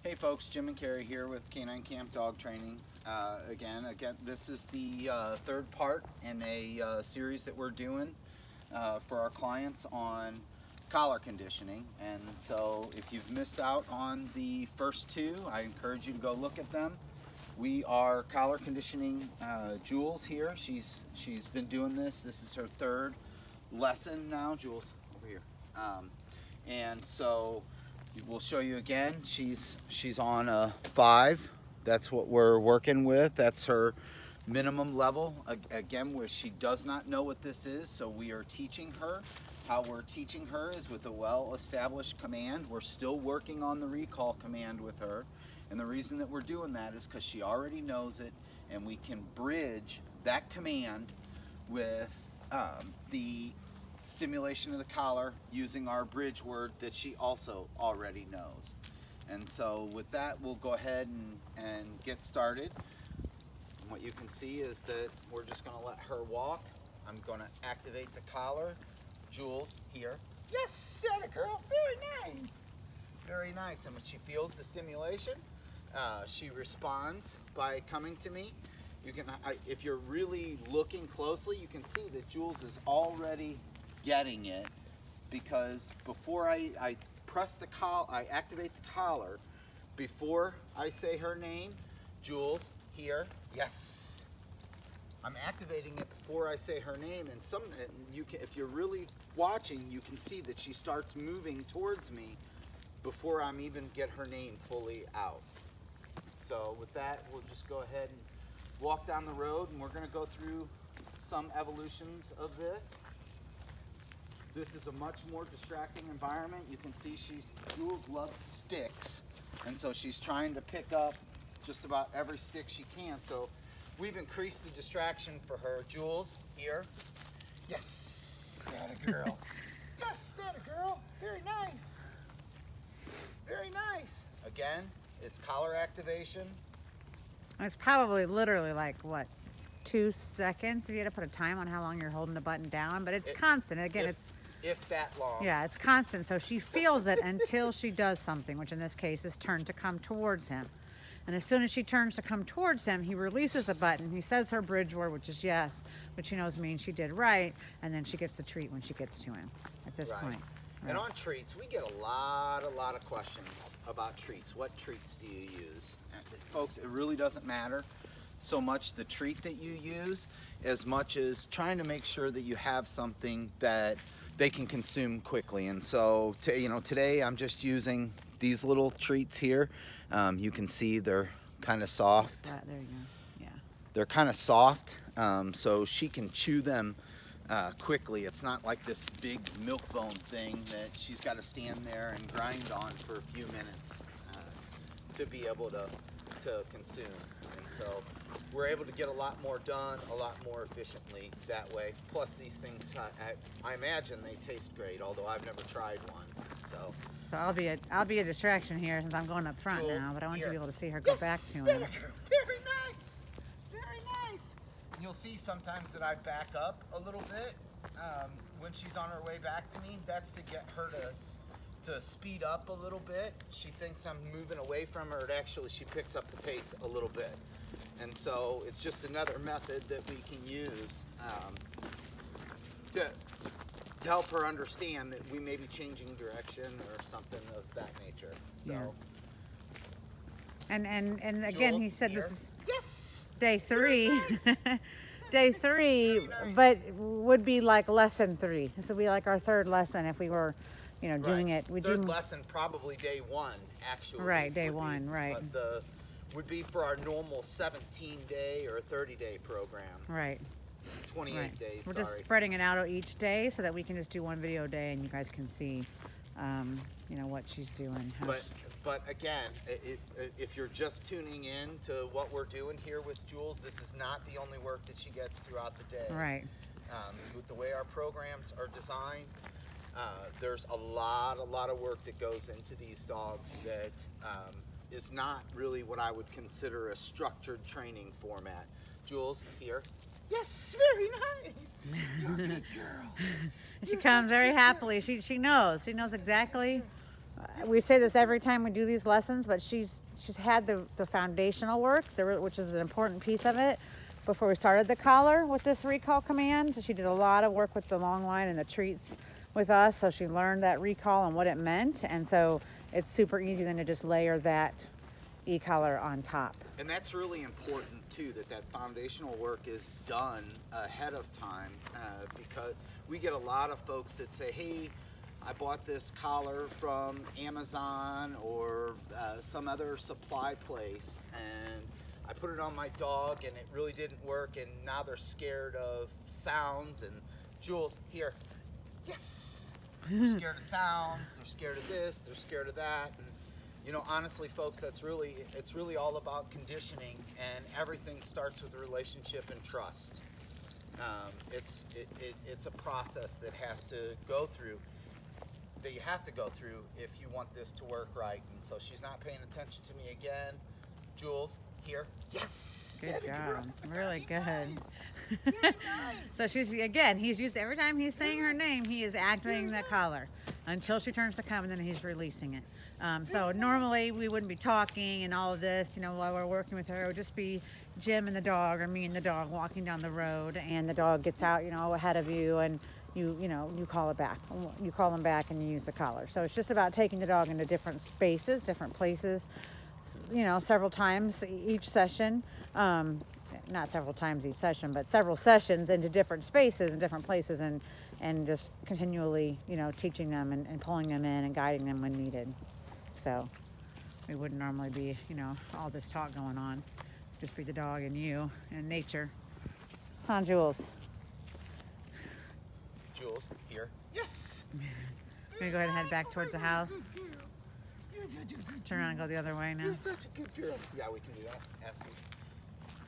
Hey folks, Jim and Carrie here with Canine Camp Dog Training. Again, this is the third part in a series that we're doing for our clients on collar conditioning. And so if you've missed out on the first two, I encourage you to go look at them. We are collar conditioning Jules here. She's been doing this. This is her third lesson now. Jules, over here. And so we'll show you again. She's on a 5. That's what we're working with. That's her minimum level. Again, where she does not know what this is, so we are teaching her. How we're teaching her is with a well-established command. We're still working on the recall command with her. And the reason that we're doing that is because she already knows it, and we can bridge that command with the stimulation of the collar using our bridge word that she also already knows. And so with that, we'll go ahead and get started. And what you can see is that we're just going to let her walk. I'm going to activate the collar. Jules, here. Yes, that a girl. Very nice. Very nice. And when she feels the stimulation, she responds by coming to me. You can, if you're really looking closely, you can see that Jules is already getting it, because before I press the collar, I activate the collar, before I say her name, Jules, here, yes. I'm activating it before I say her name, and you can, if you're really watching, you can see that she starts moving towards me before I'm even get her name fully out. So with that, we'll just go ahead and walk down the road, and we're going to go through some evolutions of this. This is a much more distracting environment. You can see Jules loves sticks, and so she's trying to pick up just about every stick she can. So we've increased the distraction for her. Jules, here. Yes, that a girl. Yes, that a girl. Very nice. Very nice. Again, it's collar activation. It's probably literally like, what, 2 seconds if you had to put a time on how long you're holding the button down, but it's constant. Again, if that long. Yeah, it's constant. So she feels it until she does something, which in this case is turn to come towards him. And as soon as she turns to come towards him, he releases the button. He says her bridge word, which is yes, which she knows means she did right, and then she gets the treat when she gets to him at this point. Right. And on treats, we get a lot of questions about treats. What treats do you use? And folks, it really doesn't matter so much the treat that you use as much as trying to make sure that you have something that they can consume quickly. And so today I'm just using these little treats here. You can see they're kind of soft. There you go. Yeah. They're kind of soft, so she can chew them quickly. It's not like this big milk bone thing that she's got to stand there and grind on for a few minutes to be able to consume. And so we're able to get a lot more done, a lot more efficiently that way. Plus these things, I imagine they taste great, although I've never tried one. So I'll be a distraction here since I'm going up front Jules, now, but I want you to be able to see her yes, go back to him. Very nice. Very nice. You'll see sometimes that I back up a little bit when she's on her way back to me. That's to get her to speed up a little bit. She thinks I'm moving away from her, and actually she picks up the pace a little bit. And so it's just another method that we can use to help her understand that we may be changing direction or something of that nature. So. Yeah. And again, Jules, he said here. this is Yes. day 3. Nice. Day 3, nice. but would be like lesson 3. This would be like our third lesson if we were, doing it. Third lesson, probably day 1, actually. Right, day 1, right. Would be for our normal 17-day or 30-day program. Right. 28 days. We're just spreading it out each day so that we can just do one video a day and you guys can see, what she's doing. But again, if you're just tuning in to what we're doing here with Jules, this is not the only work that she gets throughout the day. Right. With the way our programs are designed, there's a lot of work that goes into these dogs that is not really what I would consider a structured training format. Jules, here. Yes, very nice. You're a good girl. She comes very happily. She knows. She knows exactly we say this every time we do these lessons, but she's had the foundational work, which is an important piece of it, before we started the collar with this recall command. So she did a lot of work with the long line and the treats with us, so she learned that recall and what it meant, and so it's super easy then to just layer that e-collar on top. And that's really important too, that foundational work is done ahead of time, because we get a lot of folks that say, hey, I bought this collar from Amazon or some other supply place, and I put it on my dog and it really didn't work, and now they're scared of sounds. And Jules, here, yes, they're scared of sounds, they're scared of this, they're scared of that. And you know, honestly, folks, it's really all about conditioning, and everything starts with a relationship and trust. It's a process that has to go through, that you have to go through if you want this to work right. And so she's not paying attention to me again. Jules, here. Yes. Good job. Really good. Nice. Very nice. So he's used every time he's saying her name, he is activating the collar until she turns to come, and then he's releasing it. So normally we wouldn't be talking and all of this, you know, while we're working with her. It would just be Jim and the dog, or me and the dog walking down the road, and the dog gets out, you know, ahead of you, and you call it back. You call him back and you use the collar. So it's just about taking the dog into different spaces, different places, you know, several times each session. Not several times each session, but several sessions into different spaces and different places, and just continually, you know, teaching them and pulling them in and guiding them when needed. So we wouldn't normally be, you know, all this talk going on. Just be the dog and you and nature. Huh, Jules? Jules, here. Yes. I'm gonna go ahead and head back towards the house. Turn around and go the other way now. You're such a good girl. Yeah, we can do that. Absolutely.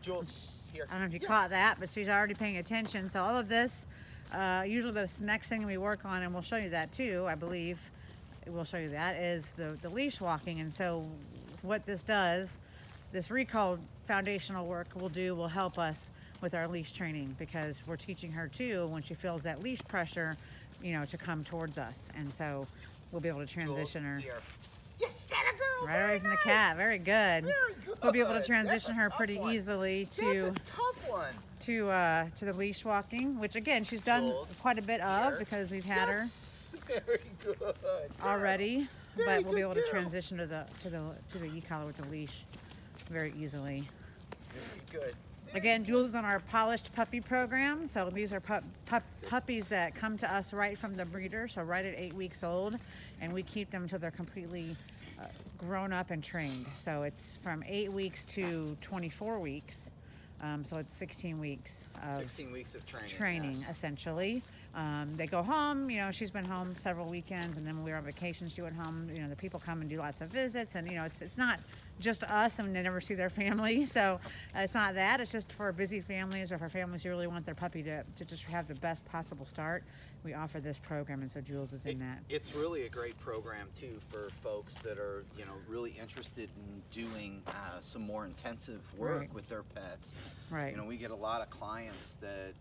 Jules, here. I don't know if you caught that, but she's already paying attention. So all of this, usually the next thing we work on, and we'll show you that too, I believe, we'll show you that, is the leash walking. And so what this does, this recall foundational work will help us with our leash training, because we're teaching her too, when she feels that leash pressure, you know, to come towards us. And so we'll be able to transition her. Here. Yes, that a girl. Right away from the cat. Very good. Very good. We'll be able to transition her pretty easily That's a tough one. to the leash walking, which again she's done Jules, quite a bit of, here. because we've had her Very good. Girl. already. Very But we'll be good able to girl. transition to the e-collar with the leash very easily. Very good. Again, Jules is on our polished puppy program. So these are puppies that come to us right from the breeder, so right at 8 weeks old, and we keep them until they're completely grown up and trained. So it's from 8 weeks to 24 weeks. So it's 16 weeks of 16 weeks of training, yes. essentially. They go home, you know, she's been home several weekends, and then when we were on vacation, she went home. You know, the people come and do lots of visits, and you know, it's not just us, and they never see their family. So it's not that. It's just for busy families, or for families who really want their puppy to just have the best possible start. We offer this program, and so Jules is in that. It's really a great program too for folks that are, you know, really interested in doing some more intensive work Right. with their pets. Right. You know, we get a lot of clients that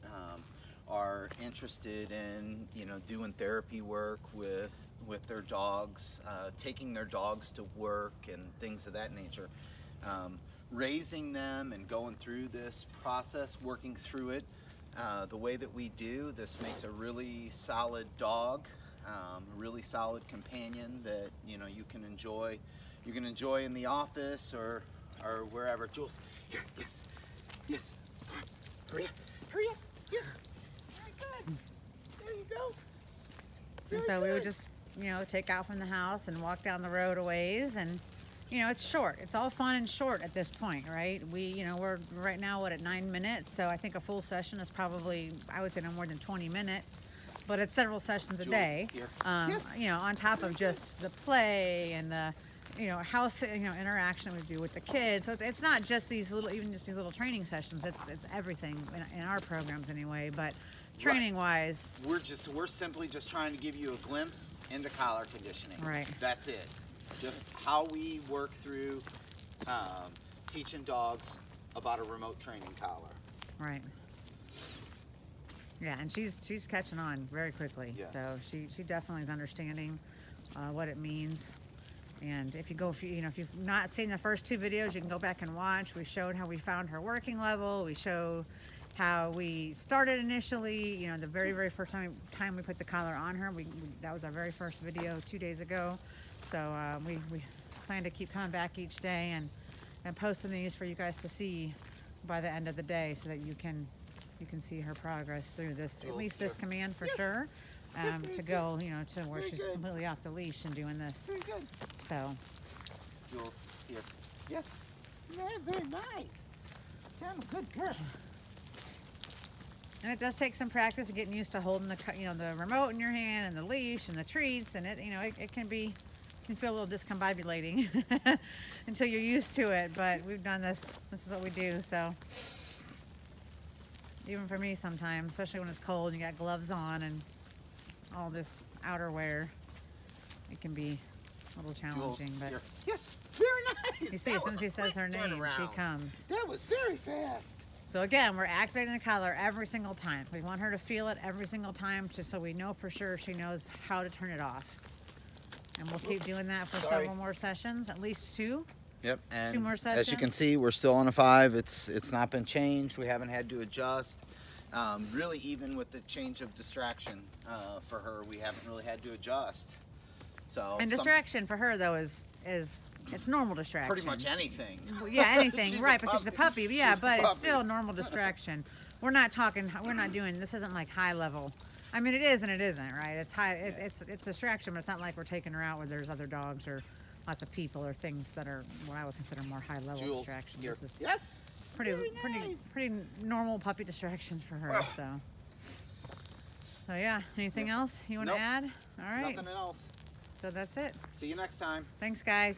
are interested in, you know, doing therapy work with their dogs, taking their dogs to work and things of that nature. Raising them and going through this process, working through it the way that we do, this makes a really solid dog, a really solid companion that, you know, you can enjoy in the office or wherever. Jules, here, yes, come on, hurry up, here. Very good. There you go. And so we would just, you know, take out from the house and walk down the road a ways, and you know, it's short. It's all fun and short at this point, right? We're right now at 9 minutes, so I think a full session is probably, I would say, no more than 20 minutes, but it's several sessions a Jules, day. here. You know, on top of just the play and the, you know, house, you know, interaction we do with the kids. So it's not just these little training sessions. It's everything in our programs anyway. But training wise, We're simply just trying to give you a glimpse into collar conditioning. Right. That's it. Just how we work through teaching dogs about a remote training collar. right. Yeah, and she's catching on very quickly. Yes. So she definitely is understanding what it means. And if you've not seen the first 2 videos, you can go back and watch. We showed how we found her working level. We show how we started initially. You know, the very first time we put the collar on her. That was our very first video 2 days ago. So we plan to keep coming back each day and posting these for you guys to see by the end of the day, so that you can see her progress through this, at Jules, least this here. command for Yes. sure. Very To go, you know, to where Very she's good. completely off the leash and doing this. Very good. So, Jules, here. Yes. Yeah, very nice. I'm a good girl. and it does take some practice of getting used to holding the remote in your hand and the leash and the treats, and it can feel a little discombobulating until you're used to it. But we've done this. This is what we do. So, even for me, sometimes, especially when it's cold, and you got gloves on and all this outerwear, it can be a little Jules, challenging. But here. Yes, very nice. you see, That as soon was as she a says her quick name, she turnaround. comes. That was very fast. So again, we're activating the collar every single time. We want her to feel it every single time, just so we know for sure she knows how to turn it off. And we'll keep doing that for Sorry. several more sessions, at least 2. Yep, and 2 more as you can sessions. see, we're still on a 5. It's not been changed. We haven't had to adjust. Really, even with the change of distraction for her, we haven't really had to adjust. So And distraction for her though is it's normal distraction. pretty much anything. Well, yeah, anything, She's a right? But she's a puppy. Yeah, She's a but it's puppy. still normal distraction. We're not doing. This isn't like high level. I mean, it is and it isn't, right? It's high. It's distraction, but it's not like we're taking her out where there's other dogs or lots of people or things that are what I would consider more high level Jules, distractions. here. This is Yes. pretty very nice. pretty normal puppy distractions for her. So yeah. Anything else you want Nope. to add? All right. Nothing else. So that's it. See you next time. Thanks, guys.